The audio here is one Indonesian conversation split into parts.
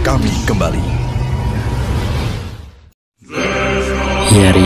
kami kembali. Yari.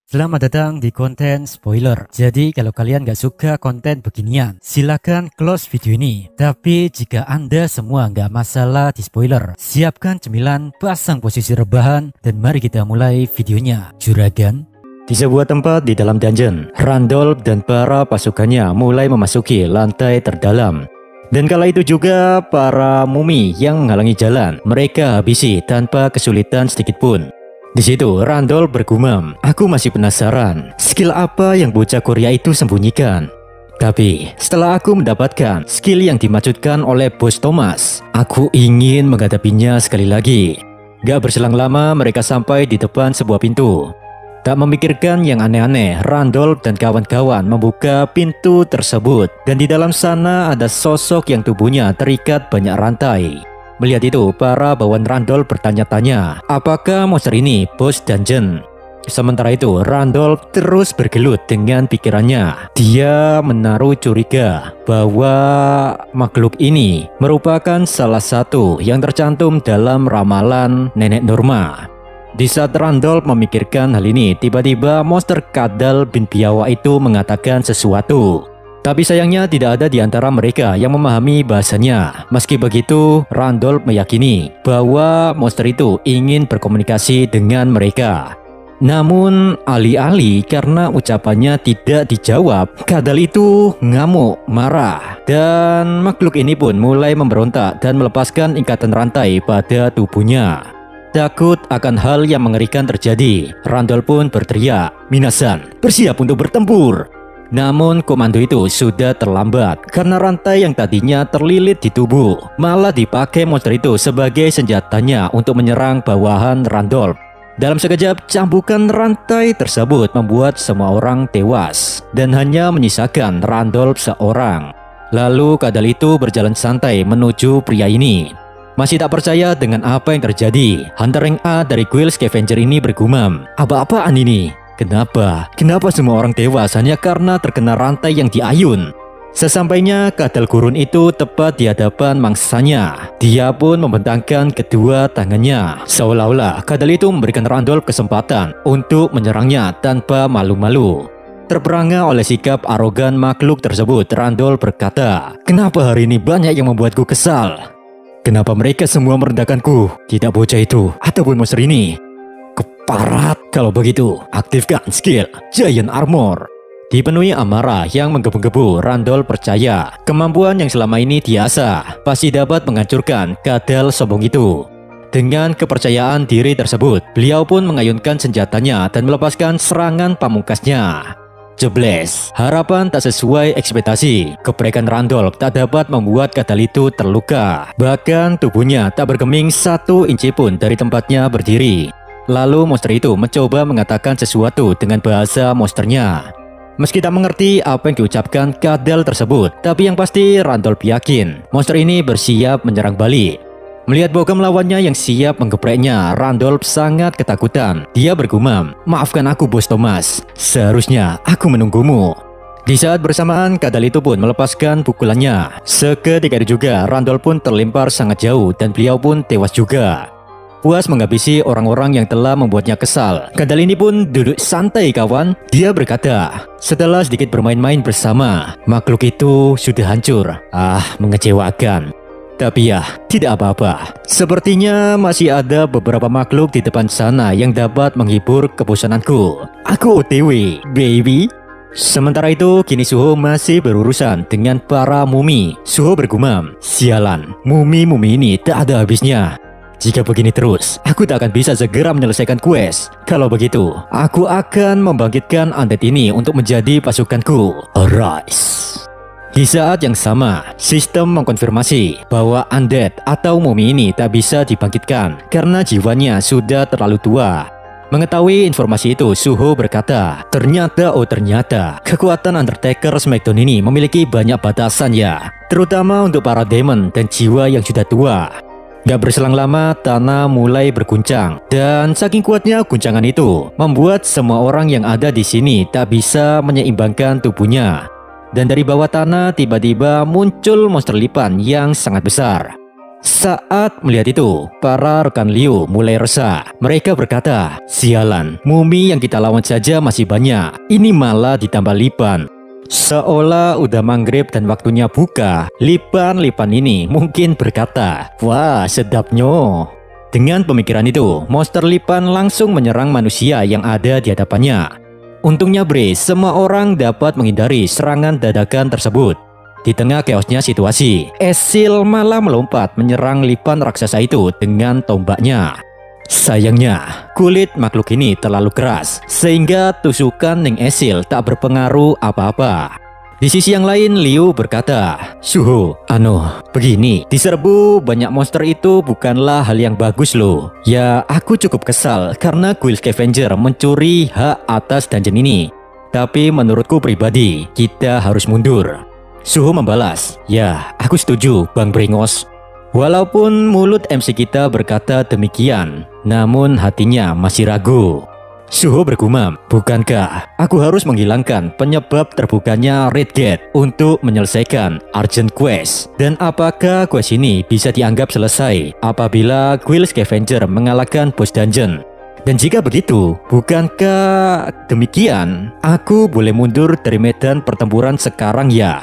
Selamat datang di konten spoiler. Jadi kalau kalian gak suka konten beginian, silakan close video ini. Tapi jika anda semua gak masalah di spoiler, siapkan cemilan, pasang posisi rebahan, dan mari kita mulai videonya. Juragan. Di sebuah tempat di dalam dungeon, Randolph dan para pasukannya mulai memasuki lantai terdalam. Dan kala itu juga para mumi yang menghalangi jalan mereka habisi tanpa kesulitan sedikit pun. Di situ Randolph bergumam, aku masih penasaran skill apa yang bocah Korea itu sembunyikan. Tapi setelah aku mendapatkan skill yang dimaksudkan oleh Bos Thomas, aku ingin menghadapinya sekali lagi. Gak berselang lama mereka sampai di depan sebuah pintu. Tak memikirkan yang aneh-aneh, Randolph dan kawan-kawan membuka pintu tersebut. Dan di dalam sana ada sosok yang tubuhnya terikat banyak rantai. Melihat itu, para bawahan Randolph bertanya-tanya, apakah monster ini bos dungeon? Sementara itu, Randolph terus bergelut dengan pikirannya. Dia menaruh curiga bahwa makhluk ini merupakan salah satu yang tercantum dalam ramalan Nenek Norma. Di saat Randolph memikirkan hal ini, tiba-tiba monster kadal bin Biawak itu mengatakan sesuatu. Tapi sayangnya tidak ada di antara mereka yang memahami bahasanya. Meski begitu, Randolph meyakini bahwa monster itu ingin berkomunikasi dengan mereka. Namun alih-alih karena ucapannya tidak dijawab, kadal itu ngamuk, marah. Dan makhluk ini pun mulai memberontak dan melepaskan ikatan rantai pada tubuhnya. Takut akan hal yang mengerikan terjadi, Randolph pun berteriak, "Minasan, bersiap untuk bertempur!" Namun komando itu sudah terlambat karena rantai yang tadinya terlilit di tubuh malah dipakai monster itu sebagai senjatanya untuk menyerang bawahan Randolph. Dalam sekejap, cambukan rantai tersebut membuat semua orang tewas dan hanya menyisakan Randolph seorang. Lalu kadal itu berjalan santai menuju pria ini. Masih tak percaya dengan apa yang terjadi, Hunter Rank A dari Guild Scavenger ini bergumam, apa-apaan ini? Kenapa semua orang tewas hanya karena terkena rantai yang diayun? Sesampainya kadal gurun itu tepat di hadapan mangsanya, dia pun membentangkan kedua tangannya. Seolah-olah kadal itu memberikan Randolph kesempatan untuk menyerangnya tanpa malu-malu. Terperangah oleh sikap arogan makhluk tersebut, Randolph berkata, kenapa hari ini banyak yang membuatku kesal? Kenapa mereka semua merendahkanku? Tidak bocah itu ataupun monster ini. Keparat. Kalau begitu, aktifkan skill Giant Armor. Dipenuhi amarah yang menggebu-gebu, Randolph percaya kemampuan yang selama ini diasah pasti dapat menghancurkan kadal sombong itu. Dengan kepercayaan diri tersebut, beliau pun mengayunkan senjatanya dan melepaskan serangan pamungkasnya. Jebles, harapan tak sesuai ekspektasi. Keprekan Randolph tak dapat membuat kadal itu terluka. Bahkan tubuhnya tak bergeming 1 inci pun dari tempatnya berdiri. Lalu monster itu mencoba mengatakan sesuatu dengan bahasa monsternya. Meski tak mengerti apa yang diucapkan kadal tersebut, tapi yang pasti Randolph yakin monster ini bersiap menyerang balik. Melihat bogam lawannya yang siap menggepreknya, Randolph sangat ketakutan. Dia bergumam, maafkan aku Bos Thomas, seharusnya aku menunggumu. Di saat bersamaan, kadal itu pun melepaskan pukulannya. Seketika itu juga, Randolph pun terlempar sangat jauh dan beliau pun tewas juga. Puas menghabisi orang-orang yang telah membuatnya kesal, kadal ini pun duduk santai kawan. Dia berkata, setelah sedikit bermain-main bersama, makhluk itu sudah hancur. Mengecewakan. Tapi ya, tidak apa-apa. Sepertinya masih ada beberapa makhluk di depan sana yang dapat menghibur kebosananku. Aku OTW, baby. Sementara itu, kini Suho masih berurusan dengan para mumi. Suho bergumam, sialan, mumi-mumi ini tak ada habisnya. Jika begini terus, aku tak akan bisa segera menyelesaikan quest. Kalau begitu, aku akan membangkitkan undead ini untuk menjadi pasukanku. Arise. Di saat yang sama, sistem mengkonfirmasi bahwa undead atau mumi ini tak bisa dibangkitkan karena jiwanya sudah terlalu tua. Mengetahui informasi itu, Suho berkata, ternyata kekuatan Undertaker Smackdown ini memiliki banyak batasan ya, terutama untuk para demon dan jiwa yang sudah tua. Gak berselang lama, tanah mulai berguncang, dan saking kuatnya guncangan itu membuat semua orang yang ada di sini tak bisa menyeimbangkan tubuhnya. Dan dari bawah tanah tiba-tiba muncul monster Lipan yang sangat besar. Saat melihat itu, para rekan Liu mulai resah. Mereka berkata, sialan, mumi yang kita lawan saja masih banyak. Ini malah ditambah Lipan. Seolah udah maghrib dan waktunya buka, Lipan-Lipan ini mungkin berkata, wah sedapnya. Dengan pemikiran itu, monster Lipan langsung menyerang manusia yang ada di hadapannya. Untungnya Bre, semua orang dapat menghindari serangan dadakan tersebut. Di tengah chaosnya situasi, Esil malah melompat menyerang Lipan raksasa itu dengan tombaknya. Sayangnya, kulit makhluk ini terlalu keras, sehingga tusukan Ning Esil tak berpengaruh apa-apa. Di sisi yang lain, Liu berkata, Suho, begini, diserbu banyak monster itu bukanlah hal yang bagus loh. Ya, aku cukup kesal karena Guild Scavenger mencuri hak atas dungeon ini. Tapi menurutku pribadi, kita harus mundur. Suho membalas, ya, aku setuju, Bang Brengos. Walaupun mulut MC kita berkata demikian, namun hatinya masih ragu. Suho bergumam, bukankah aku harus menghilangkan penyebab terbukanya Red Gate untuk menyelesaikan Urgent Quest? Dan apakah quest ini bisa dianggap selesai apabila Guild Scavenger mengalahkan boss dungeon? Dan jika begitu, bukankah demikian aku boleh mundur dari medan pertempuran sekarang ya?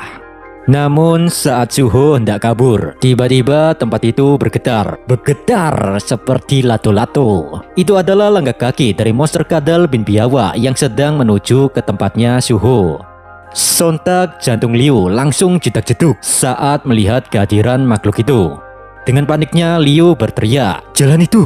Namun saat Suho hendak kabur, tiba-tiba tempat itu bergetar seperti lato-lato. Itu adalah langkah kaki dari monster kadal bin Biawa yang sedang menuju ke tempatnya Suho. Sontak jantung Liu langsung jedak-jeduk saat melihat kehadiran makhluk itu. Dengan paniknya Liu berteriak, jalan itu!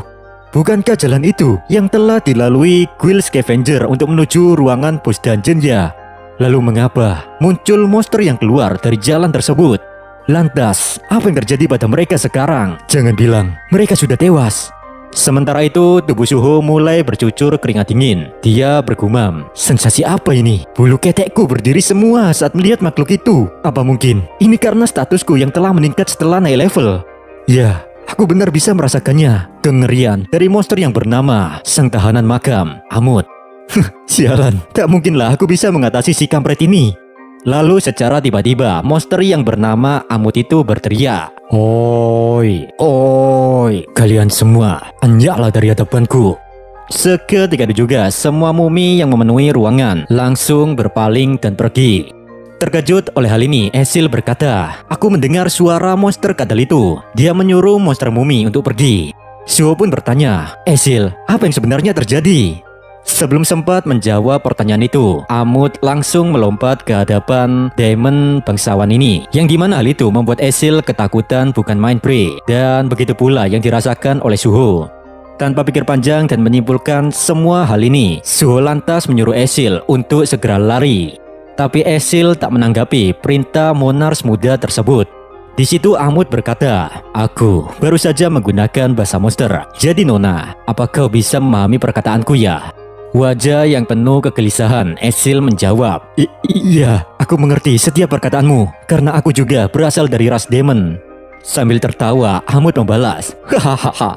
Bukankah jalan itu yang telah dilalui Guild Scavenger untuk menuju ruangan boss dungeon ya? Lalu mengapa muncul monster yang keluar dari jalan tersebut? Lantas, apa yang terjadi pada mereka sekarang? Jangan bilang mereka sudah tewas. Sementara itu, tubuh Suho mulai bercucur keringat dingin. Dia bergumam, sensasi apa ini? Bulu ketekku berdiri semua saat melihat makhluk itu. Apa mungkin ini karena statusku yang telah meningkat setelah naik level? Ya, aku benar bisa merasakannya. Kengerian dari monster yang bernama Sang Tahanan Makam, Amut. Sialan, tak mungkinlah aku bisa mengatasi si kampret ini. Lalu secara tiba-tiba monster yang bernama Amut itu berteriak, oi, kalian semua, anjaklah dari hadapanku. Seketika itu juga semua mumi yang memenuhi ruangan langsung berpaling dan pergi. Terkejut oleh hal ini, Esil berkata, aku mendengar suara monster kadal itu. Dia menyuruh monster mumi untuk pergi. Suho pun bertanya, Esil, apa yang sebenarnya terjadi? Sebelum sempat menjawab pertanyaan itu, Amut langsung melompat ke hadapan demon bangsawan ini. Yang dimana hal itu membuat Esil ketakutan bukan main Bre. Dan begitu pula yang dirasakan oleh Suho. Tanpa pikir panjang dan menyimpulkan semua hal ini, Suho lantas menyuruh Esil untuk segera lari. Tapi Esil tak menanggapi perintah monars muda tersebut. Di situ Amut berkata, aku baru saja menggunakan bahasa monster. Jadi Nona, apa kau bisa memahami perkataanku ya? Wajah yang penuh kegelisahan, Esil menjawab, iya, aku mengerti setiap perkataanmu, karena aku juga berasal dari ras demon. Sambil tertawa, Amut membalas, hahaha,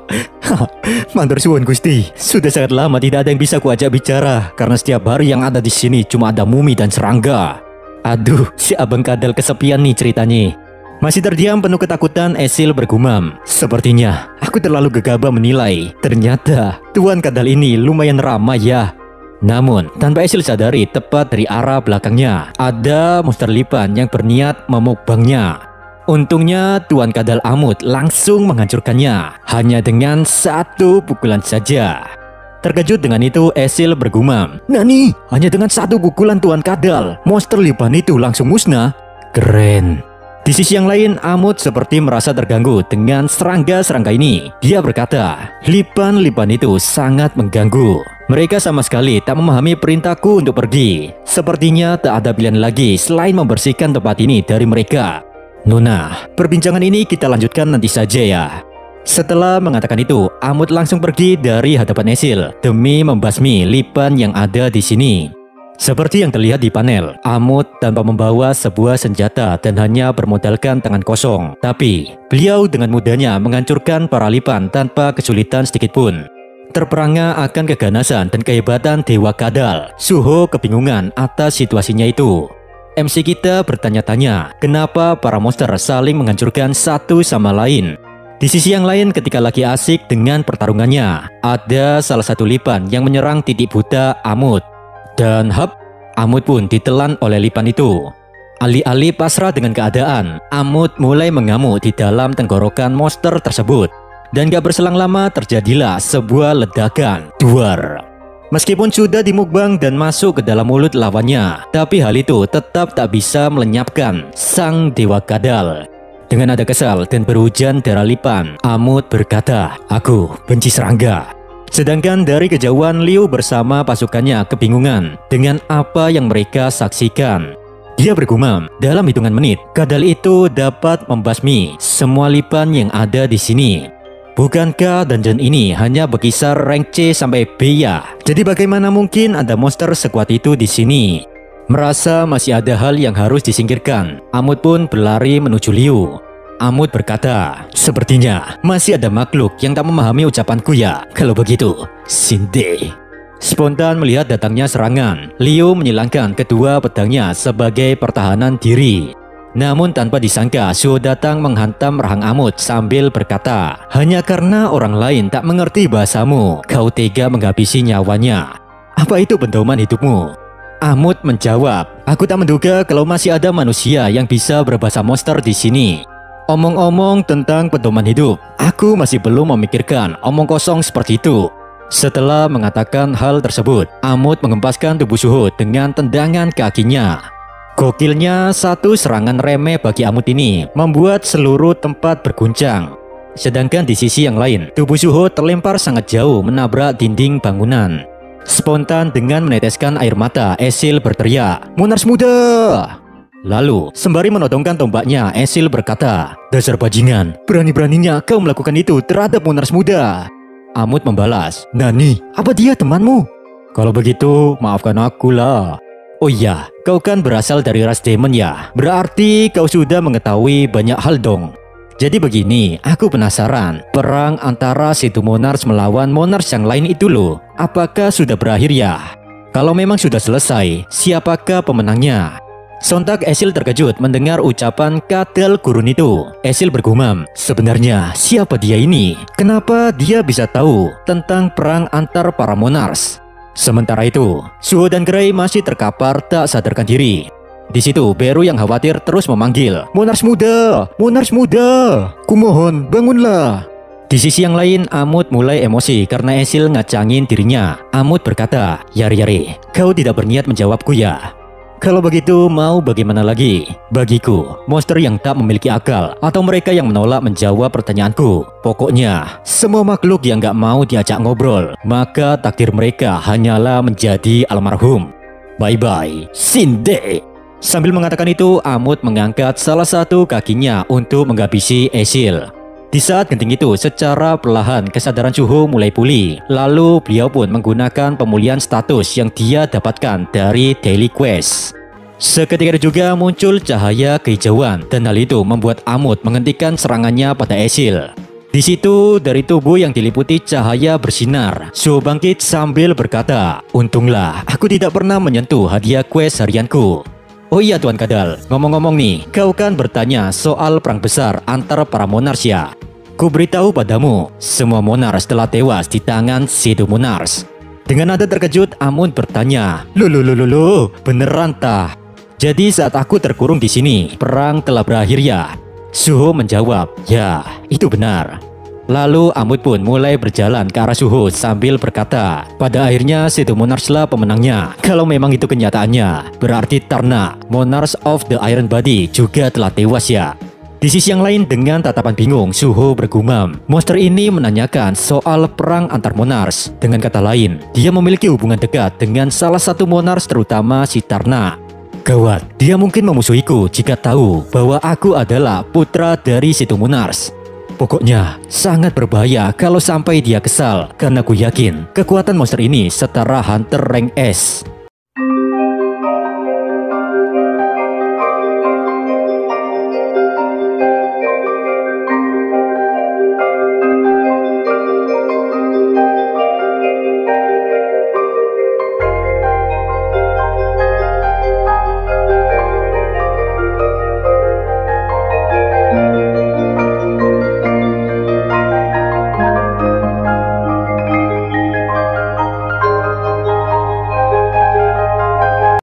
mantur suwun Gusti, sudah sangat lama tidak ada yang bisa kuajak bicara, karena setiap hari yang ada di sini cuma ada mumi dan serangga. Aduh, si abang kadal kesepian nih ceritanya. Masih terdiam penuh ketakutan, Esil bergumam, sepertinya aku terlalu gegabah menilai. Ternyata Tuan kadal ini lumayan ramah ya. Namun tanpa Esil sadari, tepat dari arah belakangnya ada monster Lipan yang berniat memukbangnya. Untungnya Tuan kadal Amut langsung menghancurkannya hanya dengan satu pukulan saja. Terkejut dengan itu, Esil bergumam, Nani, hanya dengan satu pukulan Tuan kadal monster Lipan itu langsung musnah? Keren. Di sisi yang lain, Amut seperti merasa terganggu dengan serangga-serangga ini. Dia berkata, Lipan-Lipan itu sangat mengganggu. Mereka sama sekali tak memahami perintahku untuk pergi. Sepertinya tak ada pilihan lagi selain membersihkan tempat ini dari mereka. Nona, perbincangan ini kita lanjutkan nanti saja ya. Setelah mengatakan itu, Amut langsung pergi dari hadapan Esil demi membasmi Lipan yang ada di sini. Seperti yang terlihat di panel, Amut tanpa membawa sebuah senjata dan hanya bermodalkan tangan kosong. Tapi, beliau dengan mudahnya menghancurkan para Lipan tanpa kesulitan sedikitpun. Terperangah akan keganasan dan kehebatan Dewa Kadal, Suho kebingungan atas situasinya itu. MC kita bertanya-tanya kenapa para monster saling menghancurkan satu sama lain. Di sisi yang lain ketika lagi asik dengan pertarungannya, ada salah satu Lipan yang menyerang titik buta Amut. Dan hap, Amut pun ditelan oleh Lipan itu. Alih-alih pasrah dengan keadaan, Amut mulai mengamuk di dalam tenggorokan monster tersebut. Dan gak berselang lama terjadilah sebuah ledakan. Duar. Meskipun sudah dimukbang dan masuk ke dalam mulut lawannya, tapi hal itu tetap tak bisa melenyapkan sang dewa kadal. Dengan nada kesal dan berhujan darah Lipan, Amut berkata, "Aku benci serangga." Sedangkan dari kejauhan Liu bersama pasukannya kebingungan dengan apa yang mereka saksikan. Dia bergumam, dalam hitungan menit, kadal itu dapat membasmi semua Lipan yang ada di sini. Bukankah dungeon ini hanya berkisar rank C sampai B ya? Jadi bagaimana mungkin ada monster sekuat itu di sini? Merasa masih ada hal yang harus disingkirkan, Amut pun berlari menuju Liu. Amut berkata, "Sepertinya masih ada makhluk yang tak memahami ucapanku ya. Kalau begitu, Sinde." Spontan melihat datangnya serangan, Liu menyilangkan kedua pedangnya sebagai pertahanan diri. Namun tanpa disangka, Suho datang menghantam rahang Amut sambil berkata, "Hanya karena orang lain tak mengerti bahasamu, kau tega menghabisi nyawanya. Apa itu pedoman hidupmu?" Amut menjawab, "Aku tak menduga kalau masih ada manusia yang bisa berbahasa monster di sini. Omong-omong tentang pedoman hidup, aku masih belum memikirkan omong kosong seperti itu." Setelah mengatakan hal tersebut, Amut mengempaskan tubuh Suho dengan tendangan kakinya. Gokilnya, satu serangan remeh bagi Amut ini membuat seluruh tempat berguncang. Sedangkan di sisi yang lain, tubuh Suho terlempar sangat jauh menabrak dinding bangunan. Spontan dengan meneteskan air mata, Esil berteriak, "Monars muda!" Lalu, sembari menodongkan tombaknya, Esil berkata, "Dasar bajingan, berani-beraninya kau melakukan itu terhadap Monars muda." Amut membalas, "Nani, apa dia temanmu? Kalau begitu, maafkan aku lah." "Oh iya, kau kan berasal dari ras demon ya? Berarti kau sudah mengetahui banyak hal dong. Jadi begini, aku penasaran, perang antara situ Monars melawan Monars yang lain itu loh, apakah sudah berakhir ya? Kalau memang sudah selesai, siapakah pemenangnya?" Sontak Esil terkejut mendengar ucapan kadal gurun itu. Esil bergumam, "Sebenarnya siapa dia ini? Kenapa dia bisa tahu tentang perang antar para Monars?" Sementara itu, Suho dan Gray masih terkapar tak sadarkan diri. Di situ, Beru yang khawatir terus memanggil, "Monars muda! Monars muda! Kumohon, bangunlah!" Di sisi yang lain, Amut mulai emosi karena Esil ngacangin dirinya. Amut berkata, "Yari, kau tidak berniat menjawabku ya? Kalau begitu, mau bagaimana lagi? Bagiku, monster yang tak memiliki akal atau mereka yang menolak menjawab pertanyaanku. Pokoknya, semua makhluk yang gak mau diajak ngobrol, maka takdir mereka hanyalah menjadi almarhum. Bye-bye, Sinde." Sambil mengatakan itu, Amut mengangkat salah satu kakinya untuk menghabisi Esil. Di saat genting itu, secara perlahan kesadaran Suho mulai pulih. Lalu beliau pun menggunakan pemulihan status yang dia dapatkan dari Daily Quest. Seketika itu juga muncul cahaya kehijauan, dan hal itu membuat Amut menghentikan serangannya pada Esil. Di situ, dari tubuh yang diliputi cahaya bersinar, Suho bangkit sambil berkata, "Untunglah aku tidak pernah menyentuh hadiah quest harianku. Oh iya Tuan Kadal, ngomong-ngomong nih, kau kan bertanya soal perang besar antara para Monars ya? Ku beritahu padamu, semua Monars telah tewas di tangan Shadow Monars." Dengan nada terkejut, Amut bertanya, Loh, beneran tah? Jadi saat aku terkurung di sini, perang telah berakhir ya?" Suho menjawab, "Ya, itu benar." Lalu Amut pun mulai berjalan ke arah Suho sambil berkata, "Pada akhirnya Shadow Monars lah pemenangnya. Kalau memang itu kenyataannya, berarti Tarna, Monars of the Iron Body juga telah tewas ya?" Di sisi yang lain, dengan tatapan bingung, Suho bergumam, monster ini menanyakan soal perang antar Monars. Dengan kata lain, dia memiliki hubungan dekat dengan salah satu Monars, terutama si Tarna. Gawat, dia mungkin memusuhiku jika tahu bahwa aku adalah putra dari situ Monars. Pokoknya sangat berbahaya kalau sampai dia kesal, karena aku yakin kekuatan monster ini setara Hunter rank S.